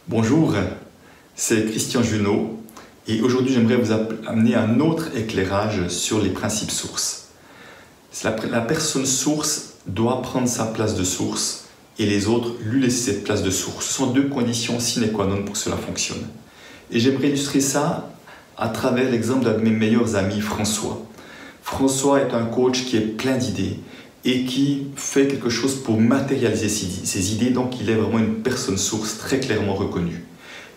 Bonjour, c'est Christian Junot et aujourd'hui j'aimerais vous amener un autre éclairage sur les principes sources. La personne source doit prendre sa place de source et les autres lui laisser cette place de source. Ce sont deux conditions sine qua non pour que cela fonctionne. Et j'aimerais illustrer ça à travers l'exemple d'un de mes meilleurs amis, François. François est un coach qui est plein d'idées et qui fait quelque chose pour matérialiser ses idées, donc il est vraiment une personne source très clairement reconnue.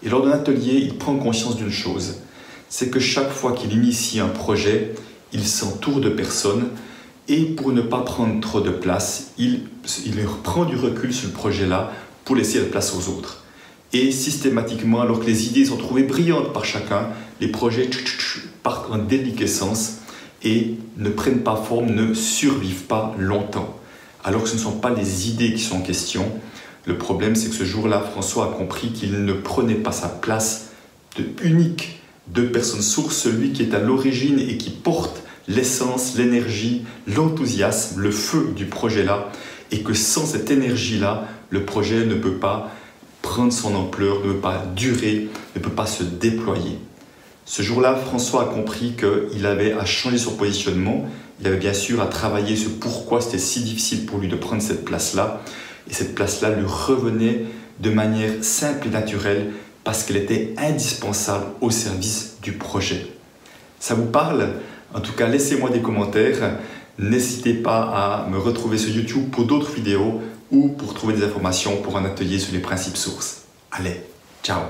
Et lors d'un atelier, il prend conscience d'une chose, c'est que chaque fois qu'il initie un projet, il s'entoure de personnes et pour ne pas prendre trop de place, il prend du recul sur le projet-là pour laisser la place aux autres. Et systématiquement, alors que les idées sont trouvées brillantes par chacun, les projets partent en déliquescence et ne prennent pas forme, ne survivent pas longtemps. Alors que ce ne sont pas les idées qui sont en question. Le problème, c'est que ce jour-là, François a compris qu'il ne prenait pas sa place unique de personne source, celui qui est à l'origine et qui porte l'essence, l'énergie, l'enthousiasme, le feu du projet-là, et que sans cette énergie-là, le projet ne peut pas prendre son ampleur, ne peut pas durer, ne peut pas se déployer. Ce jour-là, François a compris qu'il avait à changer son positionnement. Il avait bien sûr à travailler sur pourquoi c'était si difficile pour lui de prendre cette place-là. Et cette place-là lui revenait de manière simple et naturelle parce qu'elle était indispensable au service du projet. Ça vous parle? En tout cas, laissez-moi des commentaires. N'hésitez pas à me retrouver sur YouTube pour d'autres vidéos ou pour trouver des informations pour un atelier sur les principes sources. Allez, ciao!